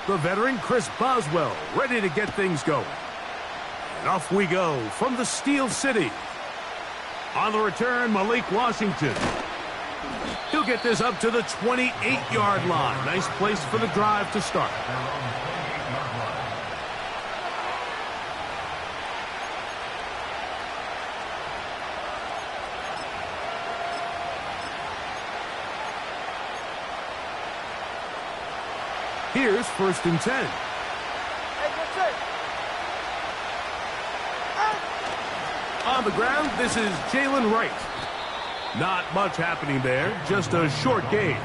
The veteran Chris Boswell ready to get things going. And off we go from the Steel City. On the return, Malik Washington. He'll get this up to the 28-yard line. Nice place for the drive to start. Here's 1st and 10. On the ground, this is Jalen Wright. Not much happening there, just a short gain.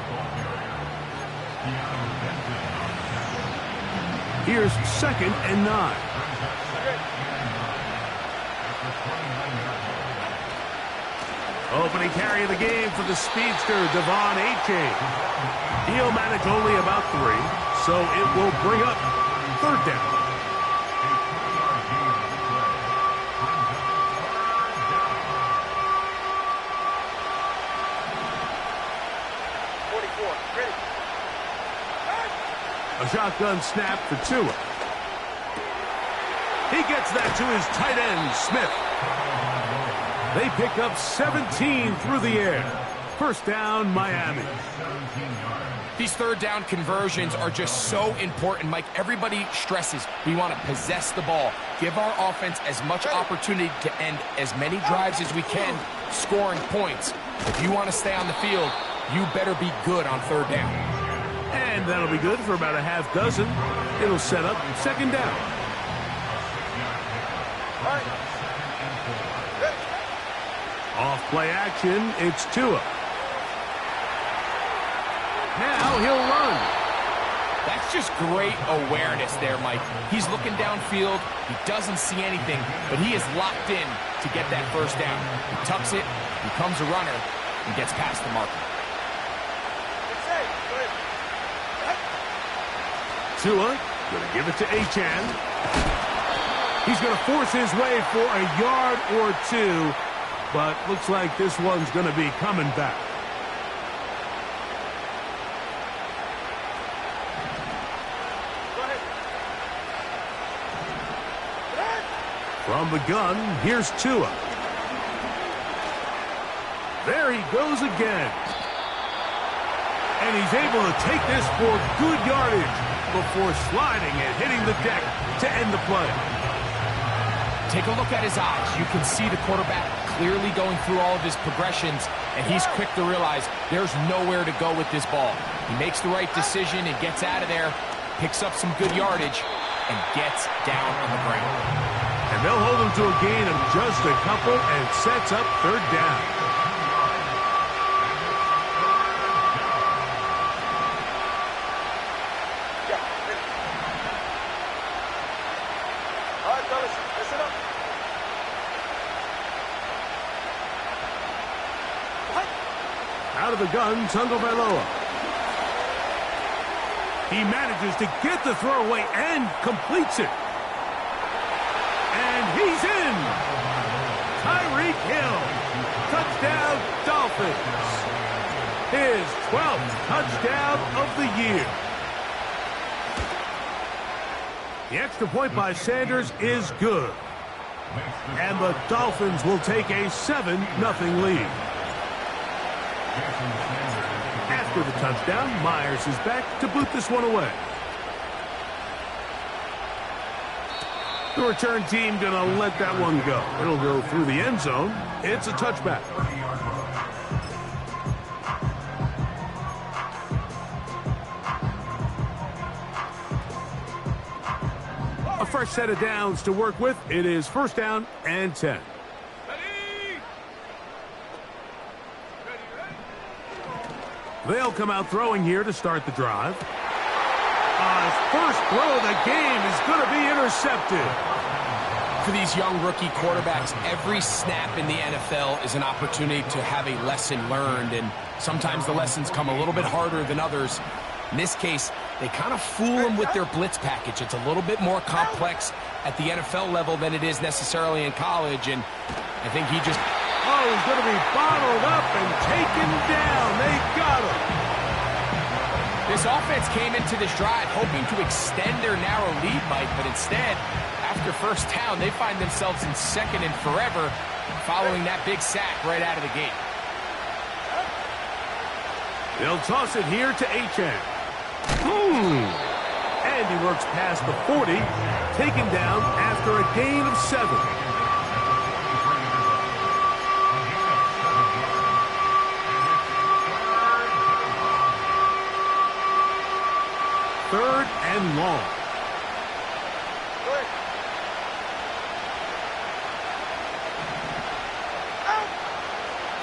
Here's 2nd and 9. Opening carry of the game for the speedster, Devon A-Chain. He'll manage only about 3, so it will bring up 3rd down. A shotgun snap for Tua. He gets that to his tight end, Smith. They pick up 17 through the air. 1st down, Miami. These 3rd down conversions are just so important, Mike. Everybody stresses we want to possess the ball, give our offense as much opportunity to end as many drives as we can, scoring points. If you want to stay on the field, you better be good on 3rd down. And that'll be good for about a half dozen. It'll set up 2nd down. Off play action, it's Tua. Now he'll run. That's just great awareness there, Mike. He's looking downfield. He doesn't see anything, but he is locked in to get that 1st down. He tucks it, becomes a runner, and gets past the marker. Tua gonna give it to Achan. He's gonna force his way for a yard or 2, but looks like this one's gonna be coming back. From the gun, here's Tua. There he goes again. And he's able to take this for good yardage before sliding and hitting the deck to end the play. Take a look at his eyes. You can see the quarterback clearly going through all of his progressions, and he's quick to realize there's nowhere to go with this ball. He makes the right decision and gets out of there, picks up some good yardage, and gets down on the ground. And they'll hold him to a gain of just a couple and sets up 3rd down. Out of the gun, Tagovailoa. He manages to get the throw away and completes it. And he's in. Tyreek Hill. Touchdown, Dolphins. His 12th touchdown of the year. The extra point by Sanders is good. And the Dolphins will take a 7-0 lead. After the touchdown, Myers is back to boot this one away. The return team gonna let that one go. It'll go through the end zone. It's a touchback. A fresh set of downs to work with. It is 1st down and 10. They'll come out throwing here to start the drive. First throw of the game is going to be intercepted. For these young rookie quarterbacks, every snap in the NFL is an opportunity to have a lesson learned, and sometimes the lessons come a little bit harder than others. In this case, they kind of fool them with their blitz package. It's a little bit more complex at the NFL level than it is necessarily in college, and I think he just... Oh, he's going to be bottled up and taken down. They got him. This offense came into this drive hoping to extend their narrow lead, Mike, but instead, after first down, they find themselves in second and forever following that big sack right out of the gate. They'll toss it here to Achane. And he works past the 40, taken down after a gain of 7. Third and long.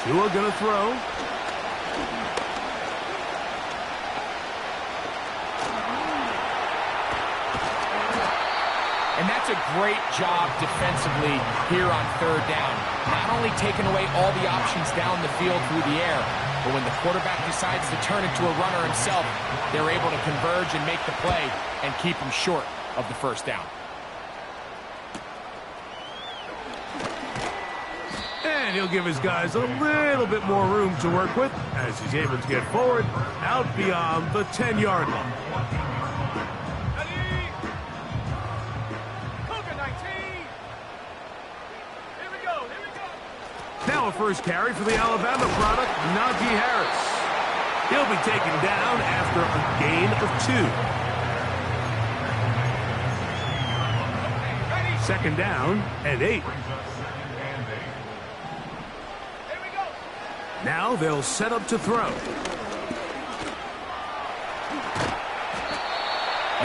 Tua gonna throw. And that's a great job defensively here on third down. Not only taking away all the options down the field through the air, but when the quarterback decides to turn into a runner himself, they're able to converge and make the play and keep him short of the first down. And he'll give his guys a little bit more room to work with as he's able to get forward out beyond the 10-yard line. Now a first carry for the Alabama product, Najee Harris. He'll be taken down after a gain of 2. Second down and 8. Now they'll set up to throw.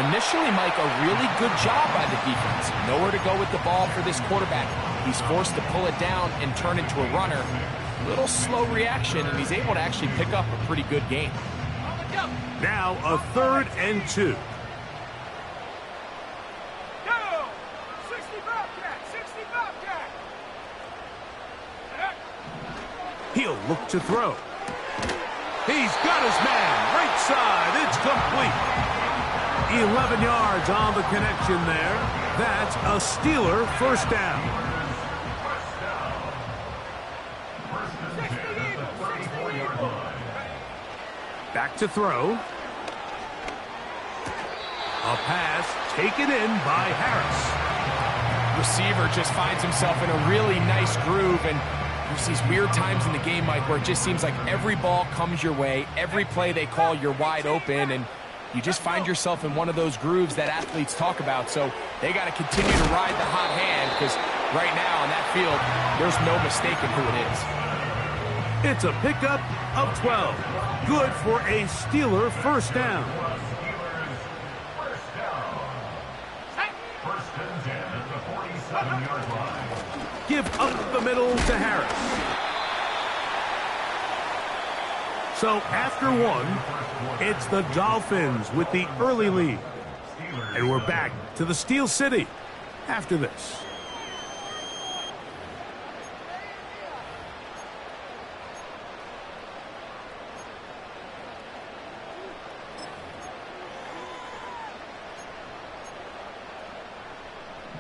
Initially, Mike, a really good job by the defense. Nowhere to go with the ball for this quarterback. He's forced to pull it down and turn into a runner. Little slow reaction, and he's able to actually pick up a pretty good gain. Now a third and 2. He'll look to throw. He's got his man. Right side. It's complete. 11 yards on the connection there. That's a Steeler first down. Back to throw. A pass taken in by Harris. Receiver just finds himself in a really nice groove, and there's these weird times in the game, Mike, where it just seems like every ball comes your way, every play they call, you're wide open, and you just find yourself in one of those grooves that athletes talk about. So they got to continue to ride the hot hand, because right now on that field, there's no mistaking who it is. It's a pickup of 12. Good for a Steeler first down. Give up the middle to Harris. So after 1, it's the Dolphins with the early lead. And we're back to the Steel City after this.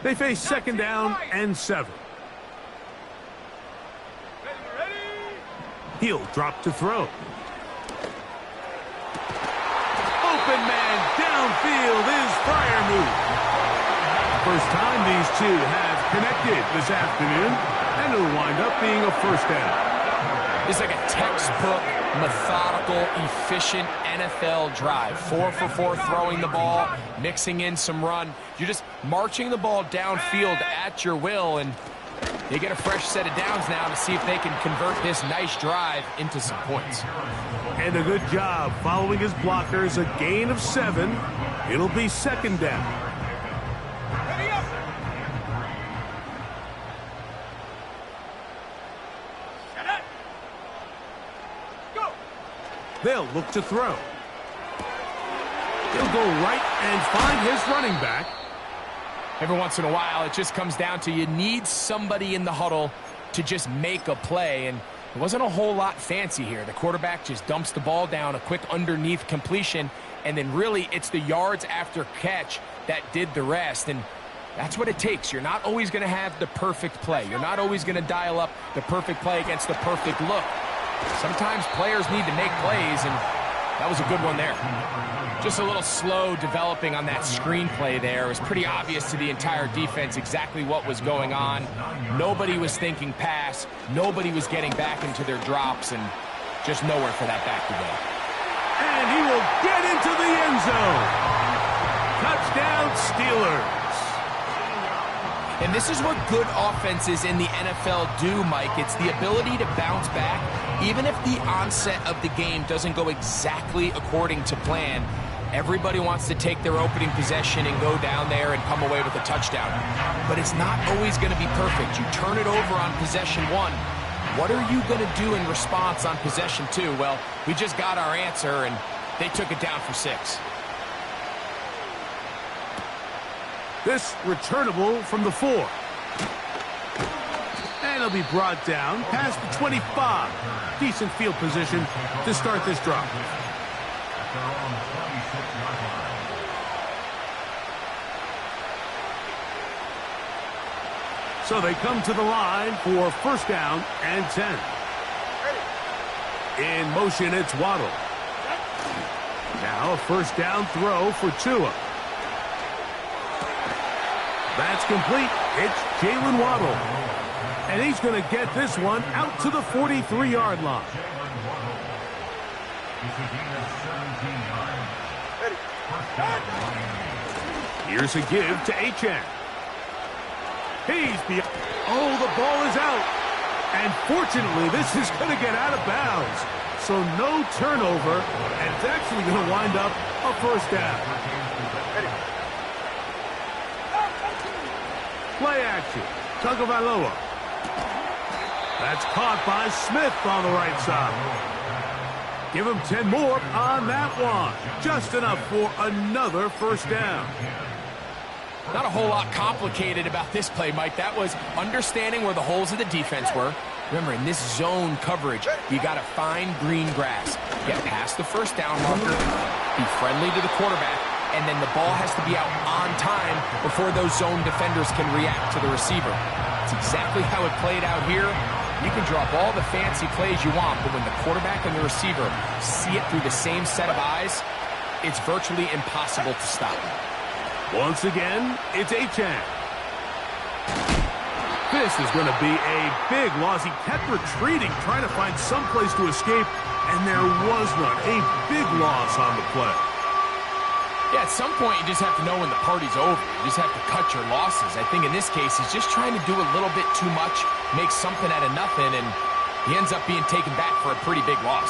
They face second down and 7. He'll drop to throw. Open man downfield is Freiermuth. First time these two have connected this afternoon, and it'll wind up being a first down. It's like a textbook, methodical, efficient NFL drive. 4 for 4 throwing the ball, mixing in some run. You're just marching the ball downfield at your will, and they get a fresh set of downs now to see if they can convert this nice drive into some points. And a good job following his blockers, a gain of 7. It'll be second down. They'll look to throw. He'll go right and find his running back. Every once in a while, it just comes down to you need somebody in the huddle to just make a play, and it wasn't a whole lot fancy here. The quarterback just dumps the ball down, a quick underneath completion, and then really it's the yards after catch that did the rest, and that's what it takes. You're not always going to have the perfect play. You're not always going to dial up the perfect play against the perfect look. Sometimes players need to make plays, and that was a good one there. Just a little slow developing on that screenplay there. It was pretty obvious to the entire defense exactly what was going on. Nobody was thinking pass. Nobody was getting back into their drops, and just nowhere for that back to go. And he will get into the end zone. Touchdown, Steelers. And this is what good offenses in the NFL do, Mike. It's the ability to bounce back, even if the onset of the game doesn't go exactly according to plan. Everybody wants to take their opening possession and go down there and come away with a touchdown. But it's not always going to be perfect. You turn it over on possession 1. What are you going to do in response on possession 2? Well, we just got our answer, and they took it down for 6. This returnable from the 4. And it'll be brought down past the 25. Decent field position to start this drive. So they come to the line for first down and 10. In motion, it's Waddle. Now a first down throw for Tua. That's complete. It's Jalen Waddle. And he's going to get this one out to the 43-yard line. Here's a give to Achane. He's the... Oh, the ball is out. And fortunately, this is going to get out of bounds. So no turnover, and it's actually going to wind up a first down. Play action. Tagovailoa. That's caught by Smith on the right side. Give him 10 more on that one. Just enough for another first down. Not a whole lot complicated about this play, Mike. That was understanding where the holes of the defense were. Remember, in this zone coverage, you got to find green grass. Get past the first down marker, be friendly to the quarterback, and then the ball has to be out on time before those zone defenders can react to the receiver. It's exactly how it played out here. You can drop all the fancy plays you want, but when the quarterback and the receiver see it through the same set of eyes, it's virtually impossible to stop. Once again, it's Achane. This is going to be a big loss. He kept retreating, trying to find some place to escape, and there was none. A big loss on the play. Yeah, at some point, you just have to know when the party's over. You just have to cut your losses. I think in this case, he's just trying to do a little bit too much, make something out of nothing, and he ends up being taken back for a pretty big loss.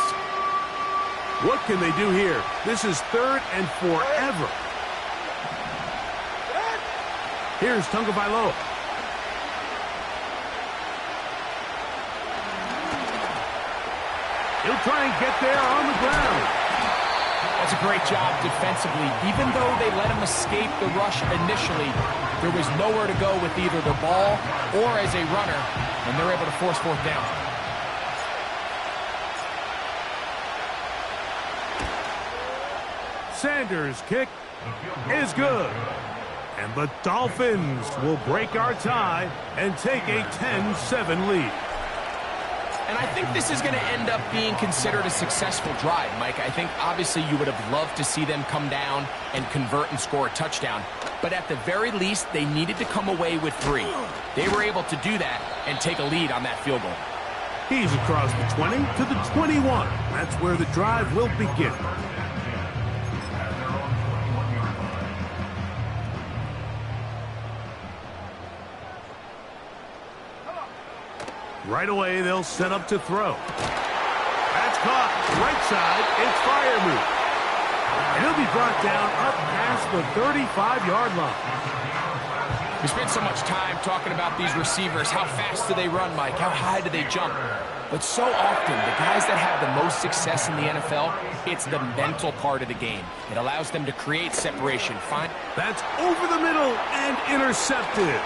What can they do here? This is 3rd and forever. Here's Tagovailoa. He'll try and get there on the ground. That's a great job defensively. Even though they let him escape the rush initially, there was nowhere to go with either the ball or as a runner, and they're able to force 4th down. Sanders' kick is good. And the Dolphins will break our tie and take a 10-7 lead. And I think this is going to end up being considered a successful drive, Mike. I think obviously you would have loved to see them come down and convert and score a touchdown. But at the very least, they needed to come away with 3. They were able to do that and take a lead on that field goal. He's across the 20 to the 21. That's where the drive will begin. Right away, they'll set up to throw. That's caught. Right side, it's Freiermuth. And he'll be brought down up past the 35-yard line. We spent so much time talking about these receivers. How fast do they run, Mike? How high do they jump? But so often, the guys that have the most success in the NFL, it's the mental part of the game. It allows them to create separation. That's over the middle and intercepted.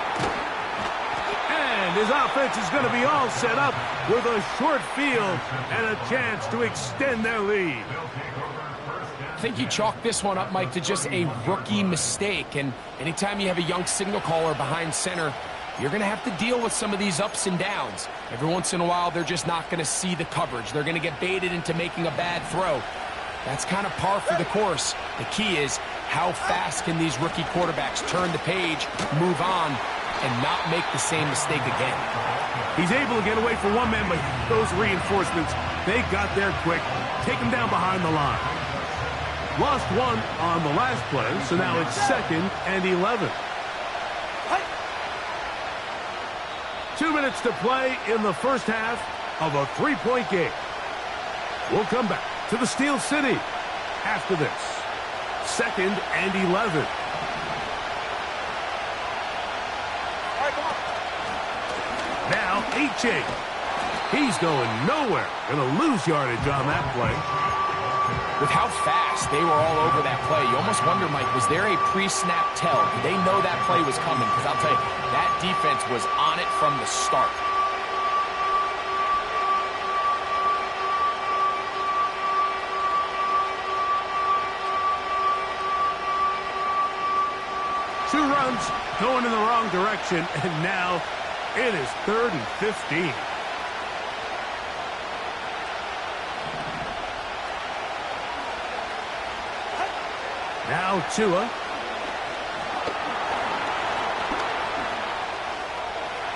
And his offense is going to be all set up with a short field and a chance to extend their lead. I think you chalk this one up, Mike, to just a rookie mistake. And anytime you have a young signal caller behind center, you're going to have to deal with some of these ups and downs. Every once in a while, they're just not going to see the coverage. They're going to get baited into making a bad throw. That's kind of par for the course. The key is how fast can these rookie quarterbacks turn the page, move on, and not make the same mistake again. He's able to get away from one man, but those reinforcements, they got there quick. Take him down behind the line. Lost one on the last play, so now it's 2nd and 11. 2 minutes to play in the first half of a 3-point game. We'll come back to the Steel City after this. 2nd and 11. Now, H.A. He's going nowhere. Going to lose yardage on that play. With how fast they were all over that play, you almost wonder, Mike, was there a pre-snap tell? Did they know that play was coming? Because I'll tell you, that defense was on it from the start. Two runs going in the wrong direction, and now it is 3rd and 15. Now Tua.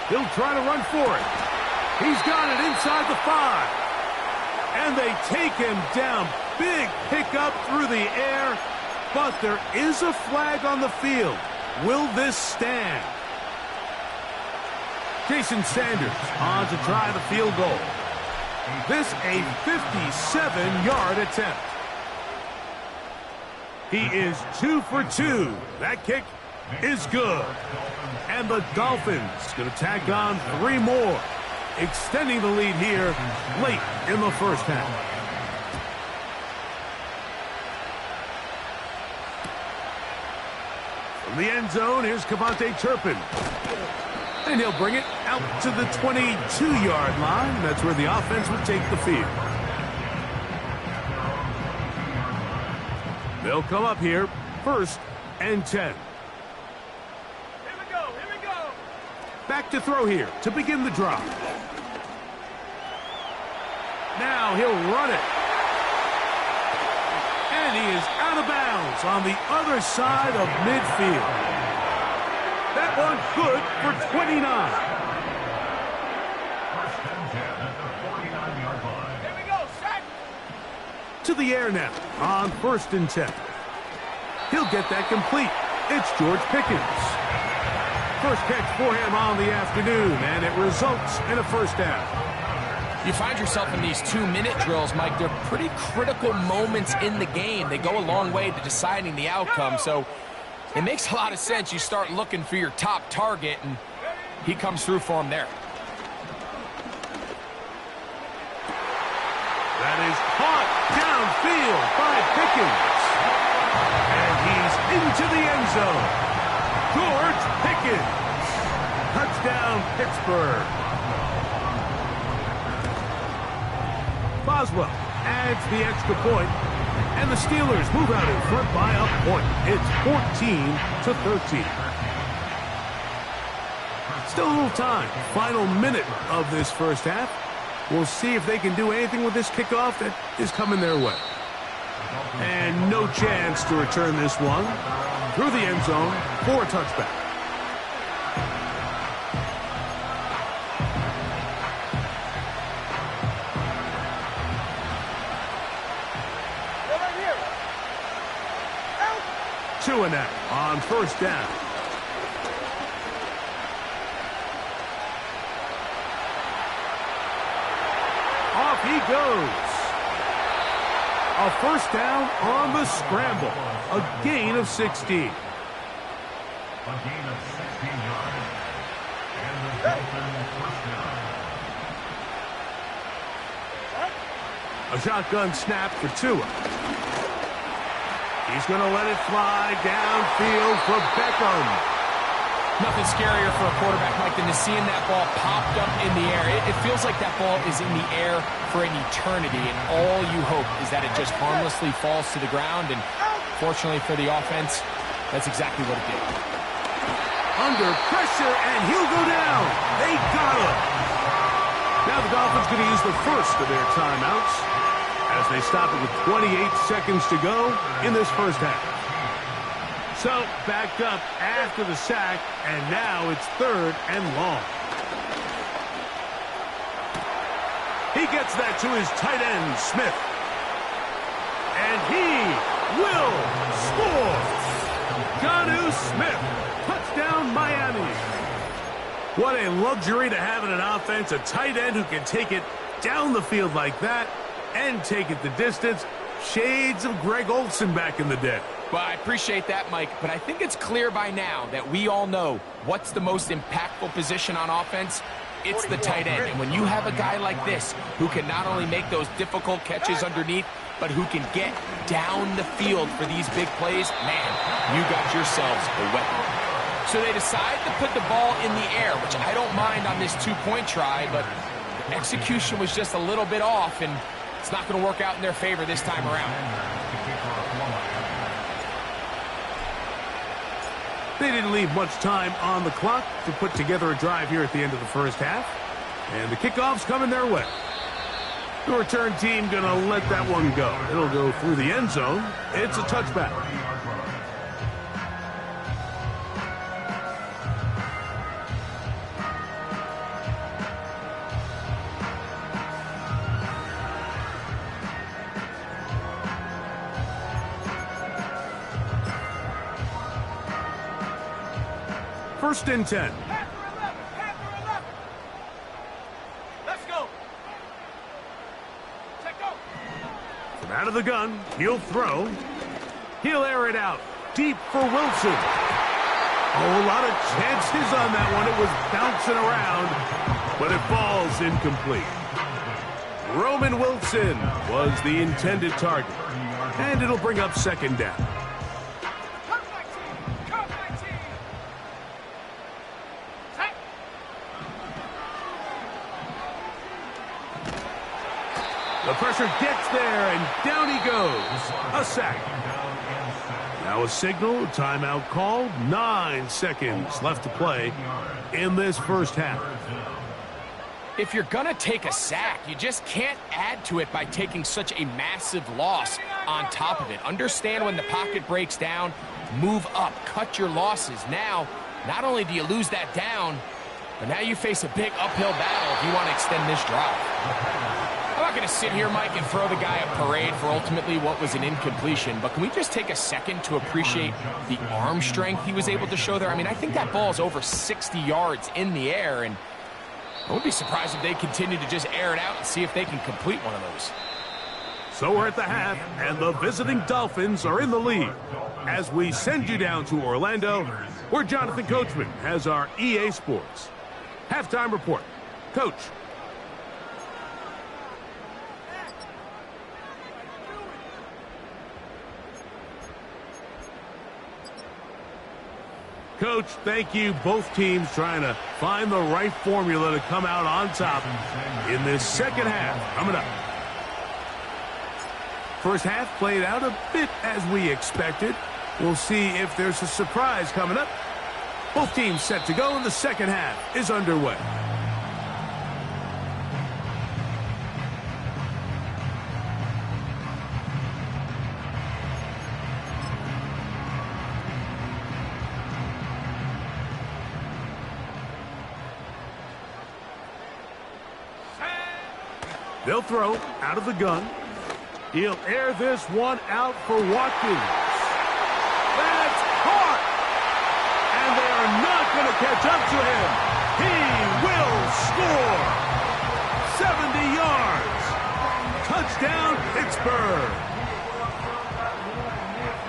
He'll try to run for it. He's got it inside the 5. And they take him down. Big pickup through the air. But there is a flag on the field. Will this stand? Jason Sanders on to try the field goal. This a 57-yard attempt. He is 2 for 2. That kick is good. And the Dolphins going to tack on 3 more, extending the lead here late in the first half. From the end zone, here's Cavante Turpin. And he'll bring it out to the 22-yard line. That's where the offense will take the field. They'll come up here, 1st and 10. Here we go, here we go. Back to throw here to begin the drive. Now he'll run it. And he is out of bounds on the other side of midfield. That one good for 29. Here we go, set. To the air now on 1st and 10. He'll get that complete. It's George Pickens. First catch for him on the afternoon, and it results in a first down. You find yourself in these 2-minute drills, Mike. They're pretty critical moments in the game. They go a long way to deciding the outcome, so it makes a lot of sense. You start looking for your top target, and he comes through for him there. That is caught downfield by Pickens. And he's into the end zone. George Pickens. Touchdown, Pittsburgh. Boswell adds the extra point, and the Steelers move out in front by a point. It's 14-13. Still a little time. Final minute of this first half. We'll see if they can do anything with this kickoff that is coming their way. And no chance to return this one through the end zone for a touchback. Tua now on 1st down. Off he goes. A first down on the scramble. A gain of 16. A gain of 16 yards. And the Dolphins first down. A shotgun snap for Tua. He's going to let it fly downfield for Beckham. Nothing scarier for a quarterback, Mike, than to seeing that ball popped up in the air. It feels like that ball is in the air for an eternity, and all you hope is that it just harmlessly falls to the ground, and fortunately for the offense, that's exactly what it did. Under pressure, and he'll go down. They got him. Now the Dolphins going to use the first of their timeouts as they stop it with 28 seconds to go in this first half. So, backed up after the sack, and now it's 3rd and long. He gets that to his tight end, Smith. And he will score! Jonnu Smith, touchdown Miami. What a luxury to have in an offense, a tight end who can take it down the field like that and take it the distance. Shades of Greg Olsen back in the day. Well, I appreciate that, Mike, but I think it's clear by now that we all know what's the most impactful position on offense. It's the tight end. And when you have a guy like this who can not only make those difficult catches underneath, but who can get down the field for these big plays, man, you got yourselves a weapon. So they decide to put the ball in the air, which I don't mind on this 2-point try, but the execution was just a little bit off, and it's not going to work out in their favor this time around. They didn't leave much time on the clock to put together a drive here at the end of the first half. And the kickoff's coming their way. The return team going to let that one go. It'll go through the end zone. It's a touchback. First and 10. Let's go. Take go. From out of the gun, he'll throw. He'll air it out deep for Wilson. Oh, a lot of chances on that one. It was bouncing around, but it falls incomplete. Roman Wilson was the intended target, and it'll bring up 2nd down. The pressure gets there, and down he goes. A sack. Now a signal, timeout called. 9 seconds left to play in this first half. If you're going to take a sack, you just can't add to it by taking such a massive loss on top of it. Understand when the pocket breaks down, move up, cut your losses. Now, not only do you lose that down, but now you face a big uphill battle if you want to extend this drive. I'm not going to sit here, Mike, and throw the guy a parade for ultimately what was an incompletion, but can we just take a second to appreciate the arm strength he was able to show there? I mean, I think that ball is over 60 yards in the air, and I wouldn't be surprised if they continue to just air it out and see if they can complete one of those. So we're at the half, and the visiting Dolphins are in the lead. As we send you down to Orlando, where Jonathan Coachman has our EA Sports halftime report. Coach. Coach, thank you. Both teams trying to find the right formula to come out on top in this second half. Coming up. First half played out a bit as we expected. We'll see if there's a surprise coming up. Both teams set to go, and the second half is underway. They'll throw out of the gun. He'll air this one out for Watkins. That's caught! And they are not going to catch up to him. He will score! 70 yards. Touchdown, Pittsburgh.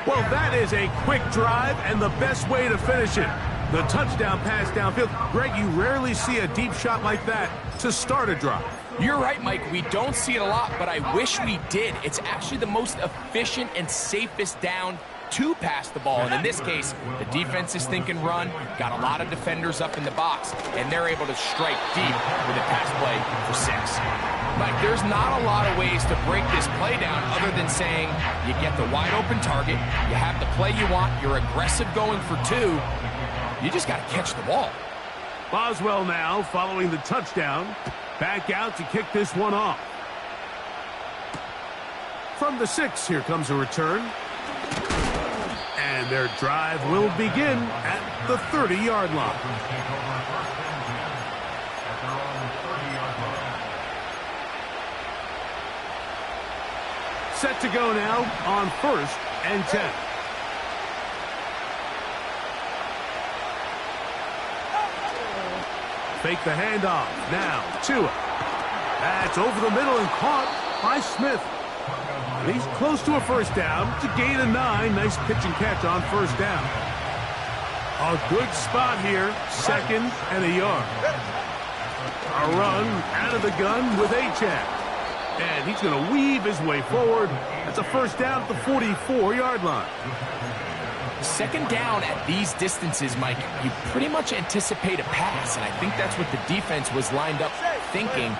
Well, that is a quick drive and the best way to finish it. The touchdown pass downfield. Greg, you rarely see a deep shot like that to start a drive. You're right, Mike. We don't see it a lot, but I wish we did. It's actually the most efficient and safest down to pass the ball. And in this case, the defense is thinking run, got a lot of defenders up in the box, and they're able to strike deep with a pass play for 6. Mike, there's not a lot of ways to break this play down other than saying you get the wide open target, you have the play you want, you're aggressive going for 2, you just got to catch the ball. Boswell now following the touchdown. Back out to kick this one off. From the 6, here comes a return. And their drive will begin at the 30-yard line. Set to go now on 1st and 10. Fake the handoff. Now, Tua. That's over the middle and caught by Smith. He's close to a first down. It's a gain of 9. Nice pitch and catch on first down. A good spot here. 2nd and a yard. A run out of the gun with Achane. And he's going to weave his way forward. That's a first down at the 44-yard line. 2nd down at these distances, Mike, you pretty much anticipate a pass, and I think that's what the defense was lined up thinking.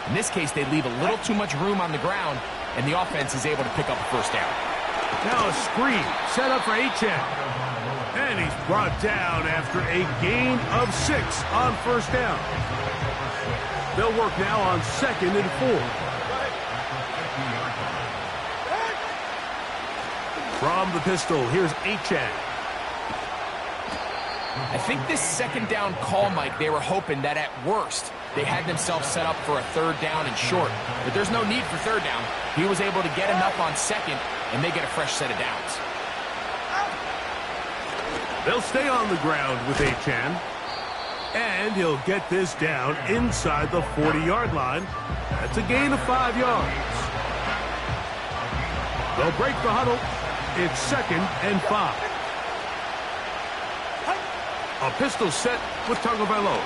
In this case, they leave a little too much room on the ground, and the offense is able to pick up a first down. Now a screen set up for Achane. And he's brought down after a gain of 6 on first down. They'll work now on 2nd and 4. From the pistol, here's Achane. I think this 2nd down call, Mike, they were hoping that at worst they had themselves set up for a 3rd down and short. But there's no need for 3rd down. He was able to get enough on 2nd, and they get a fresh set of downs. They'll stay on the ground with Achane. And he'll get this down inside the 40-yard line. That's a gain of 5 yards. They'll break the huddle. It's 2nd and 5. A pistol set with Tagovailoa.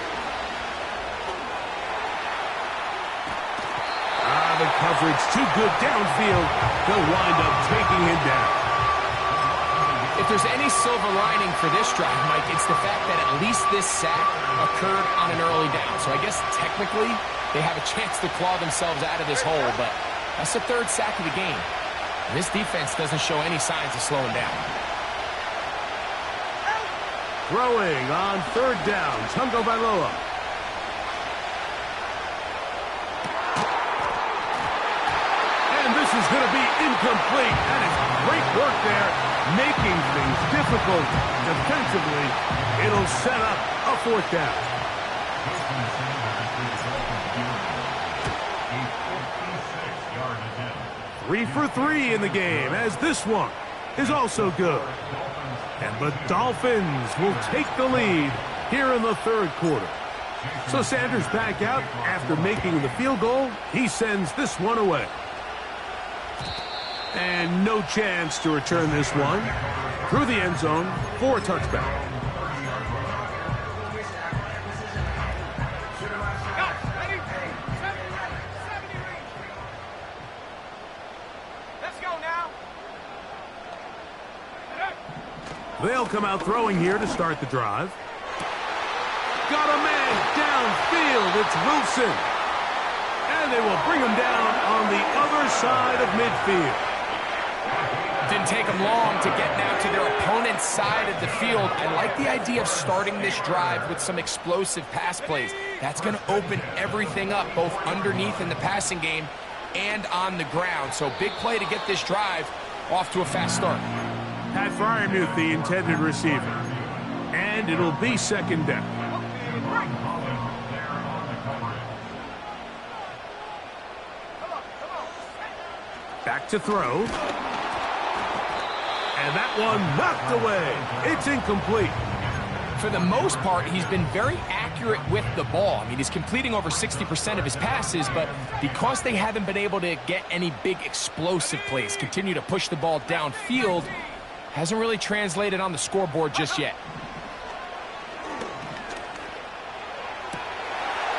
The coverage too good downfield. They'll wind up taking him down. If there's any silver lining for this drive, Mike, it's the fact that at least this sack occurred on an early down. So I guess technically they have a chance to claw themselves out of this hole, but that's the 3rd sack of the game. And this defense doesn't show any signs of slowing down. Throwing on 3rd down, Tagovailoa. And this is going to be incomplete. That is great work there, making things difficult defensively. It'll set up a 4th down. Three for 3 in the game, as this one is also good. And the Dolphins will take the lead here in the 3rd quarter. So Sanders back out after making the field goal. He sends this one away. And no chance to return this one through the end zone for a touchback. They'll come out throwing here to start the drive. Got a man downfield. It's Wilson. And they will bring him down on the other side of midfield. Didn't take them long to get now to their opponent's side of the field. I like the idea of starting this drive with some explosive pass plays. That's going to open everything up, both underneath in the passing game and on the ground. So big play to get this drive off to a fast start. Pat Fryermuth, the intended receiver. And it'll be 2nd down. Back to throw. And that one knocked away. It's incomplete. For the most part, he's been very accurate with the ball. I mean, he's completing over 60% of his passes, but because they haven't been able to get any big explosive plays, continue to push the ball downfield, hasn't really translated on the scoreboard just yet.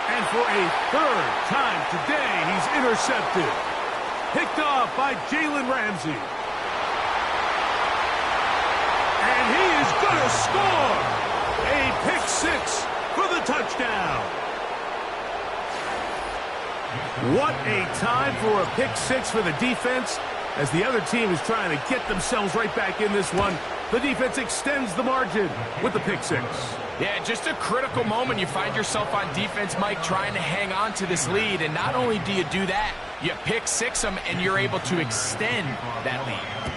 And for a 3rd time today, he's intercepted. Picked off by Jalen Ramsey. And he is going to score. A pick 6 for the touchdown. What a time for a pick 6 for the defense, as the other team is trying to get themselves right back in this one. The defense extends the margin with the pick six. Yeah, just a critical moment. You find yourself on defense, Mike, trying to hang on to this lead. And not only do you do that, you pick six them, and you're able to extend that lead.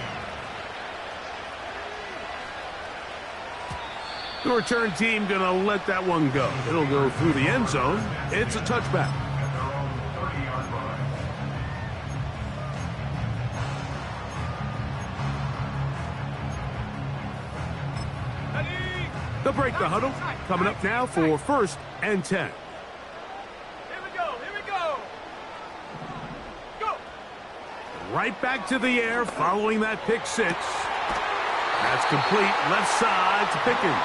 The return team going to let that one go. It'll go through the end zone. It's a touchback. They'll break the huddle. Coming up now for 1st and 10. Here we go. Here we go. Go. Right back to the air following that pick six. That's complete left side to Pickens.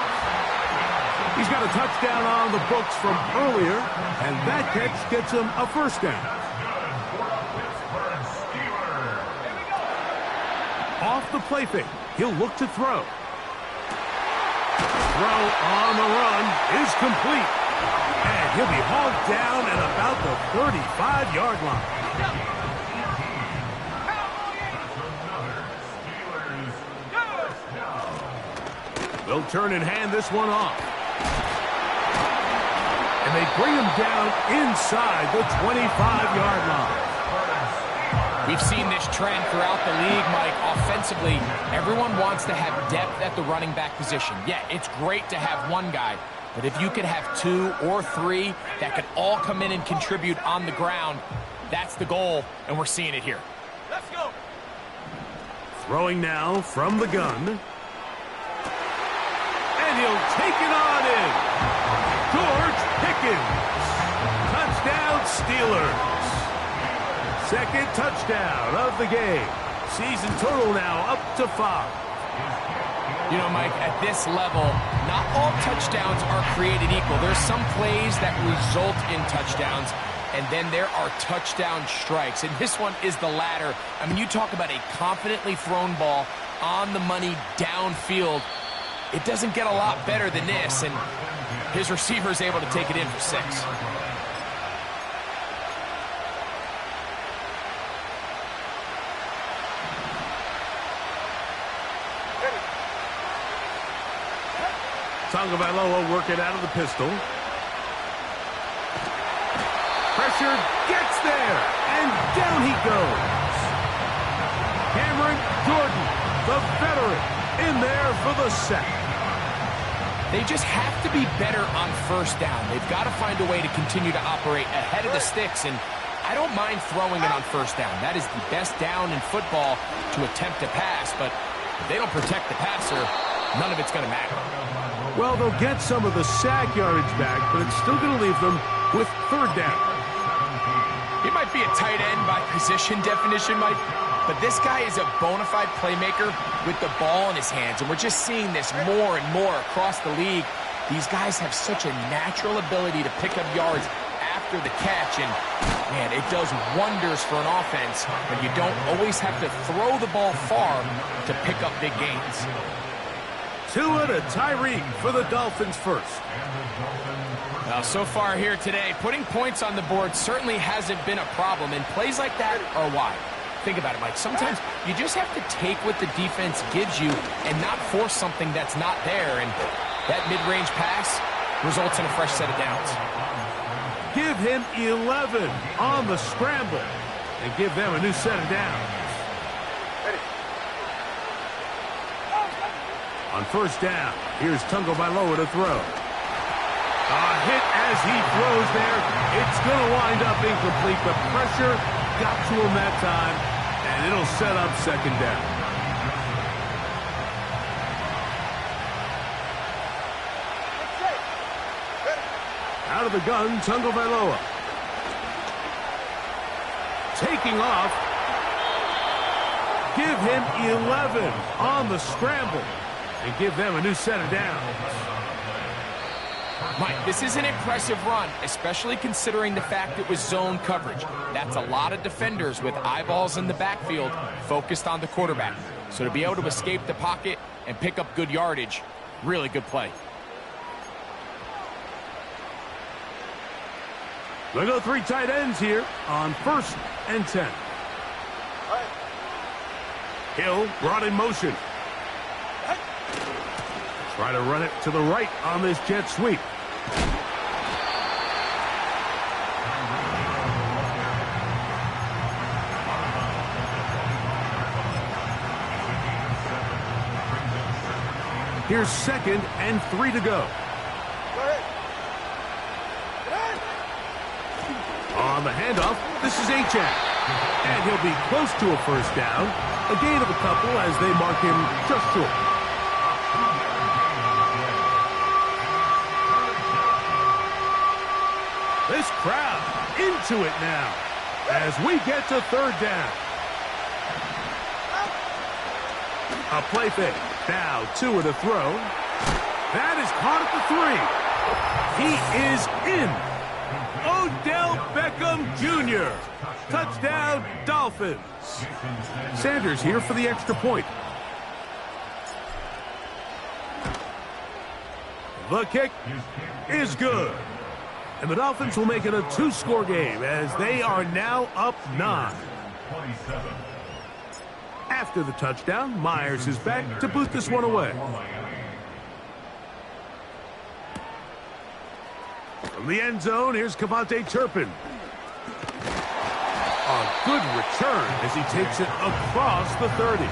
He's got a touchdown on the books from earlier, and that catch gets him a first down. Off the play fake, he'll look to throw. Throw on the run is complete. And he'll be hauled down at about the 35-yard line. They'll turn and hand this one off. And they bring him down inside the 25-yard line. We've seen this trend throughout the league, Mike. Offensively, everyone wants to have depth at the running back position. Yeah, it's great to have one guy, but if you could have two or three that could all come in and contribute on the ground, that's the goal, and we're seeing it here. Let's go. Throwing now from the gun. And he'll take it on in. George Pickens. Touchdown, Steelers. Second touchdown of the game. Season total now up to 5. You know, Mike, at this level, not all touchdowns are created equal. There's some plays that result in touchdowns, and then there are touchdown strikes. And this one is the latter. I mean, you talk about a confidently thrown ball on the money downfield. It doesn't get a lot better than this, and his receiver is able to take it in for 6. Tagovailoa working out of the pistol. Pressure gets there, and down he goes. Cameron Jordan, the veteran, in there for the sack. They just have to be better on first down. They've got to find a way to continue to operate ahead of the sticks, and I don't mind throwing it on first down. That is the best down in football to attempt to pass, but if they don't protect the passer, none of it's going to matter. Well, they'll get some of the sack yardage back, but it's still going to leave them with 3rd down. He might be a tight end by position definition, Mike, but this guy is a bona fide playmaker with the ball in his hands, and we're just seeing this more and more across the league. These guys have such a natural ability to pick up yards after the catch, and, man, it does wonders for an offense when you don't always have to throw the ball far to pick up big gains. Tua to Tyreek for the Dolphins first. Well, so far here today, putting points on the board certainly hasn't been a problem, and plays like that are why. Think about it, Mike. Sometimes you just have to take what the defense gives you and not force something that's not there, and that mid-range pass results in a fresh set of downs. Give him 11 on the scramble and give them a new set of downs. On first down, here's Tagovailoa to throw. A hit as he throws there. It's going to wind up incomplete. The pressure got to him that time, and it'll set up 2nd down. Out of the gun, Tagovailoa. Taking off. Give him 11 on the scramble and give them a new set of downs. Mike, this is an impressive run, especially considering the fact it was zone coverage. That's a lot of defenders with eyeballs in the backfield focused on the quarterback. So to be able to escape the pocket and pick up good yardage, really good play. They go 3 tight ends here on 1st and 10. Hill brought in motion. Try to run it to the right on this jet sweep. Here's 2nd and 3 to go. On the handoff, this is Achak. And he'll be close to a first down. A gain of a couple as they mark him just short. This crowd into it now as we get to 3rd down. A play fake. Now 2 to throw. That is caught at the 3. He is in. Odell Beckham Jr. Touchdown, Dolphins. Sanders here for the extra point. The kick is good. And the Dolphins will make it a 2-score game as they are now up 9. After the touchdown, Myers is back to boot this one away. From the end zone, here's Cavante Turpin. A good return as he takes it across the 30.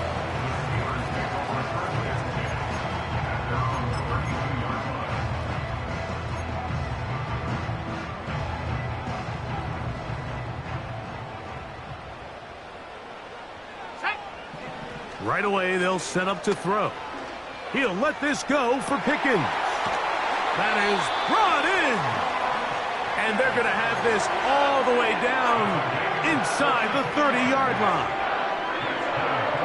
Right away, they'll set up to throw. He'll let this go for Pickens. That is brought in. And they're going to have this all the way down inside the 30-yard line.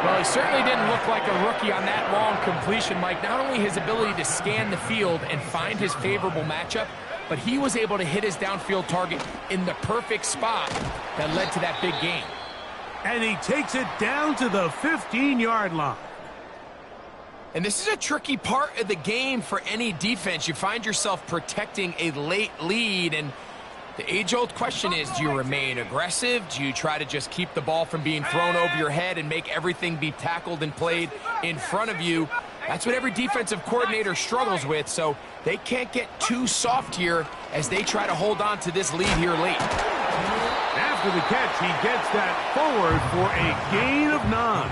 Well, he certainly didn't look like a rookie on that long completion, Mike. Not only his ability to scan the field and find his favorable matchup, but he was able to hit his downfield target in the perfect spot that led to that big gain. And he takes it down to the 15-yard line. And this is a tricky part of the game for any defense. You find yourself protecting a late lead, and the age-old question is, do you remain aggressive? Do you try to just keep the ball from being thrown over your head and make everything be tackled and played in front of you? That's what every defensive coordinator struggles with, so they can't get too soft here as they try to hold on to this lead here late. After the catch, he gets that forward for a gain of 9.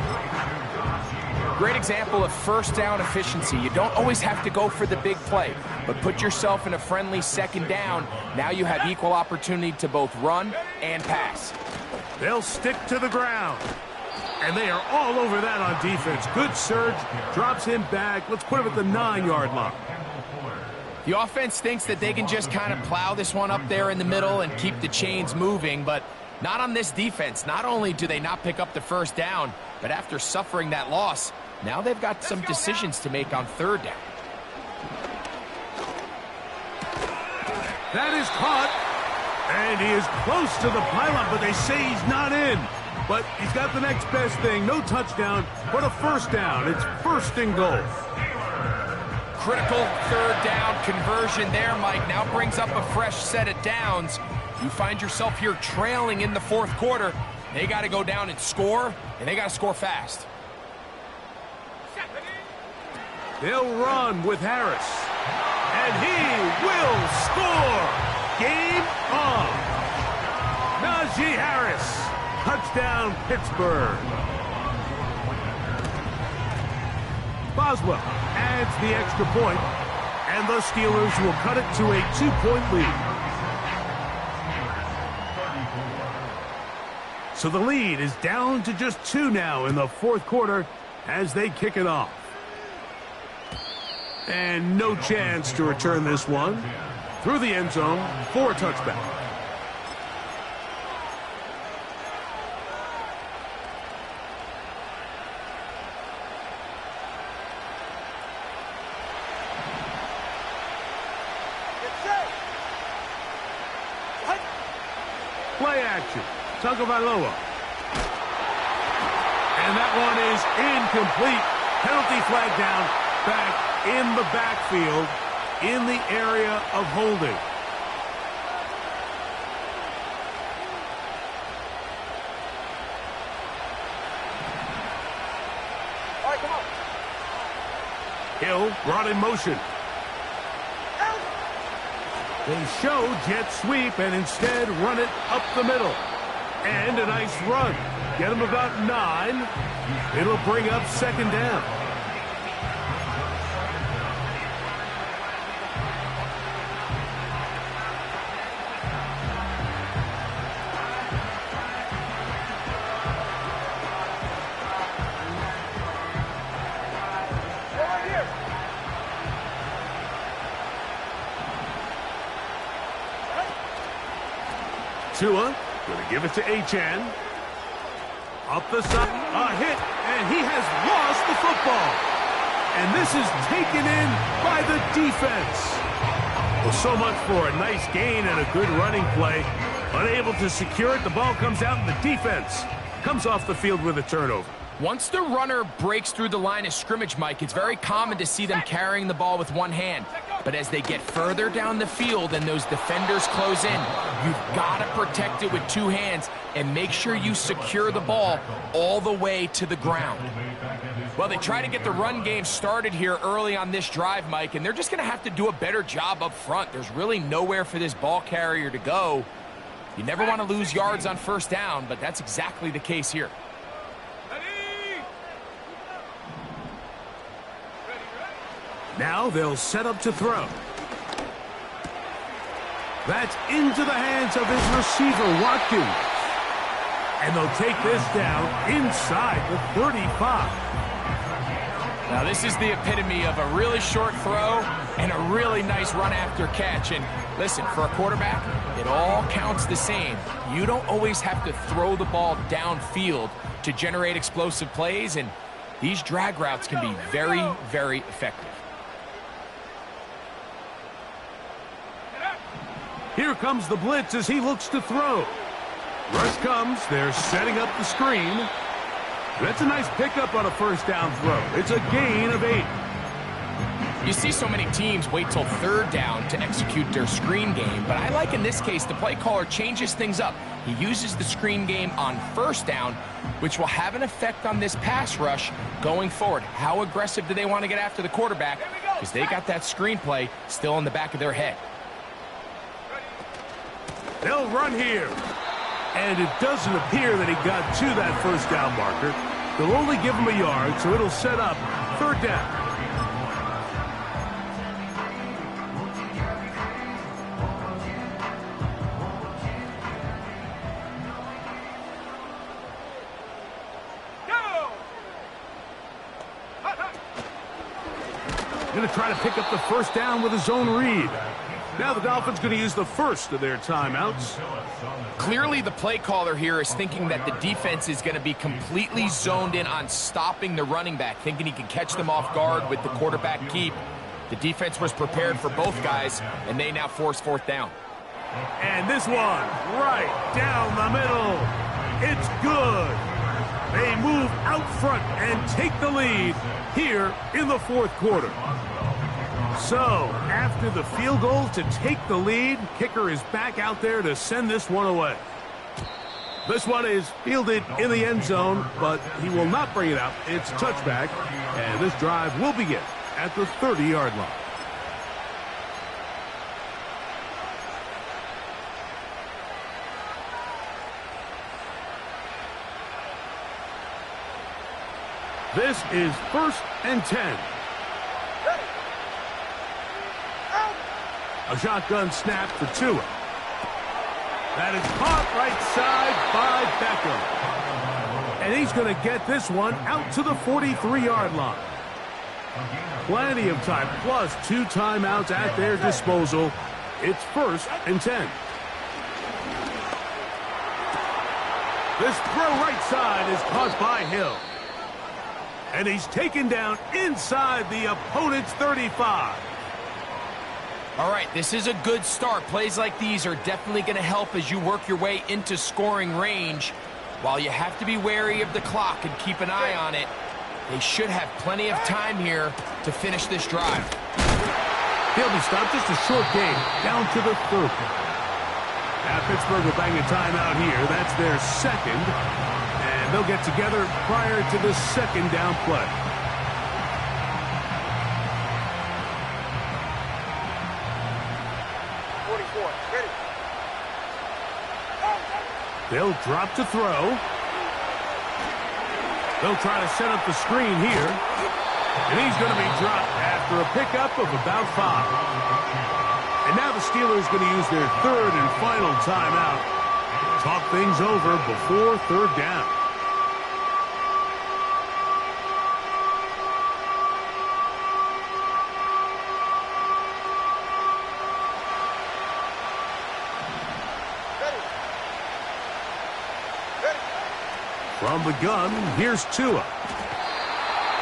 Great example of first down efficiency. You don't always have to go for the big play, but put yourself in a friendly 2nd down. Now you have equal opportunity to both run and pass. They'll stick to the ground. And they are all over that on defense. Good surge, drops him back. Let's put him at the 9-yard line. The offense thinks that they can just kind of plow this one up there in the middle and keep the chains moving, but not on this defense. Not only do they not pick up the first down, but after suffering that loss, now they've got some decisions to make on 3rd down. That is caught. And he is close to the pylon, but they say he's not in. But he's got the next best thing. No touchdown, but a first down. It's 1st and goal. Critical 3rd down conversion there, Mike. Now brings up a fresh set of downs. You find yourself here trailing in the 4th quarter. They got to go down and score, and they got to score fast. They'll run with Harris. And he will score. Game on. Najee Harris. Touchdown, Pittsburgh. Boswell adds the extra point, and the Steelers will cut it to a 2-point lead. So the lead is down to just 2 now in the 4th quarter as they kick it off. And no chance to return this one. Through the end zone for a touchback. Play action. Tagovailoa. And that one is incomplete. Penalty flag down. Back in the backfield in the area of holding. Hill brought in motion. They show jet sweep and instead run it up the middle. And a nice run. Get them about 9. It'll bring up second down. Tua going to give it to Achane. Up the side, a hit, and he has lost the football. And this is taken in by the defense. Well, so much for a nice gain and a good running play. Unable to secure it, the ball comes out, and the defense comes off the field with a turnover. Once the runner breaks through the line of scrimmage, Mike, it's very common to see them carrying the ball with one hand. But as they get further down the field and those defenders close in, you've got to protect it with 2 hands and make sure you secure the ball all the way to the ground. Well, they try to get the run game started here early on this drive, Mike, and they're just going to have to do a better job up front. There's really nowhere for this ball carrier to go. You never want to lose yards on first down, but that's exactly the case here. Now they'll set up to throw. That's into the hands of his receiver, Watkins. And they'll take this down inside the 35. Now this is the epitome of a really short throw and a really nice run after catch. And listen, for a quarterback, it all counts the same. You don't always have to throw the ball downfield to generate explosive plays, and these drag routes can be very, very effective. Here comes the blitz as he looks to throw. Rush comes. They're setting up the screen. That's a nice pickup on a first down throw. It's a gain of 8. You see so many teams wait till third down to execute their screen game, but I like in this case the play caller changes things up. He uses the screen game on first down, which will have an effect on this pass rush going forward. How aggressive do they want to get after the quarterback? Because they got that screen play still in the back of their head. They'll run here. And it doesn't appear that he got to that first down marker. They'll only give him a yard, so it'll set up third down. Going to try to pick up the first down with his own read. Now the Dolphins going to use the first of their timeouts. Clearly the play caller here is thinking that the defense is going to be completely zoned in on stopping the running back, thinking he can catch them off guard with the quarterback keep. The defense was prepared for both guys, and they now force fourth down. And this one right down the middle. It's good. They move out front and take the lead here in the fourth quarter. So, after the field goal to take the lead, kicker is back out there to send this one away. This one is fielded in the end zone, but he will not bring it out. It's touchback, and this drive will begin at the 30-yard line. This is 1st and 10. A shotgun snap for Tua. That is caught right side by Beckham. And he's going to get this one out to the 43-yard line. Plenty of time, plus 2 timeouts at their disposal. It's 1st and 10. This throw right side is caught by Hill. And he's taken down inside the opponent's 35. All right, this is a good start. Plays like these are definitely going to help as you work your way into scoring range. While you have to be wary of the clock and keep an eye on it, they should have plenty of time here to finish this drive. He'll be stopped. Just a short game down to the 30. Now Pittsburgh will bang a timeout here. That's their second. And they'll get together prior to the second down play. They'll drop to throw. They'll try to set up the screen here. And he's going to be dropped after a pickup of about 5. And now the Steelers going to use their third and final timeout. Talk things over before third down. From the gun, here's Tua.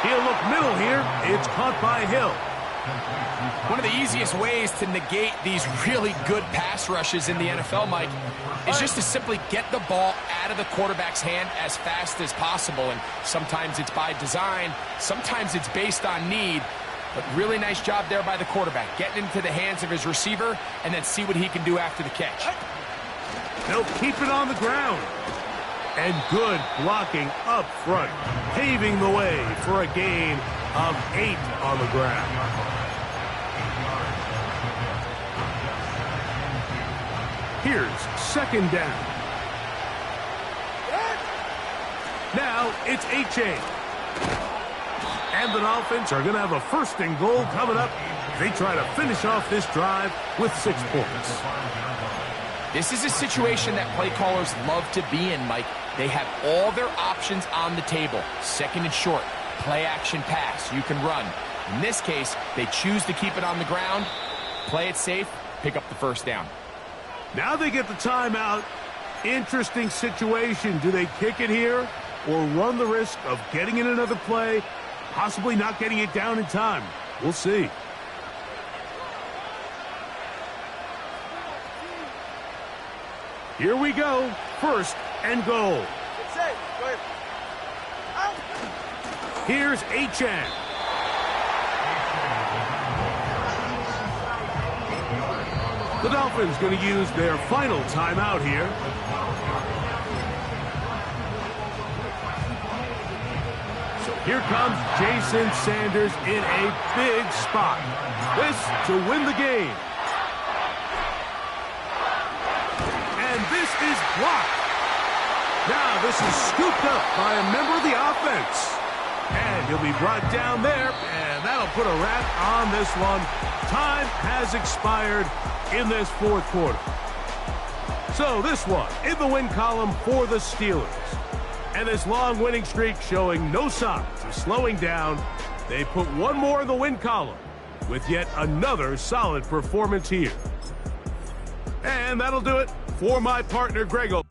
He'll look middle here. It's caught by Hill. One of the easiest ways to negate these really good pass rushes in the NFL, Mike, is just to simply get the ball out of the quarterback's hand as fast as possible. And sometimes it's by design, sometimes it's based on need. But really nice job there by the quarterback, getting into the hands of his receiver and then see what he can do after the catch. They'll keep it on the ground. And good blocking up front, paving the way for a gain of 8 on the ground. Here's second down. Now it's A-Chain. And the Dolphins are going to have a first and goal coming up. They try to finish off this drive with 6 points. This is a situation that play callers love to be in, Mike. They have all their options on the table. Second and short, play action pass, you can run. In this case, they choose to keep it on the ground, play it safe, pick up the first down. Now they get the timeout. Interesting situation. Do they kick it here or run the risk of getting in another play, possibly not getting it down in time? We'll see. Here we go. First and goal. Here's A-Chan. The Dolphins going to use their final timeout here. So here comes Jason Sanders in a big spot. This to win the game. And this is blocked. Now this is scooped up by a member of the offense. And he'll be brought down there, and that'll put a wrap on this one. Time has expired in this fourth quarter. So this one in the win column for the Steelers. And this long winning streak showing no signs of slowing down. They put one more in the win column with yet another solid performance here. And that'll do it for my partner, Grego.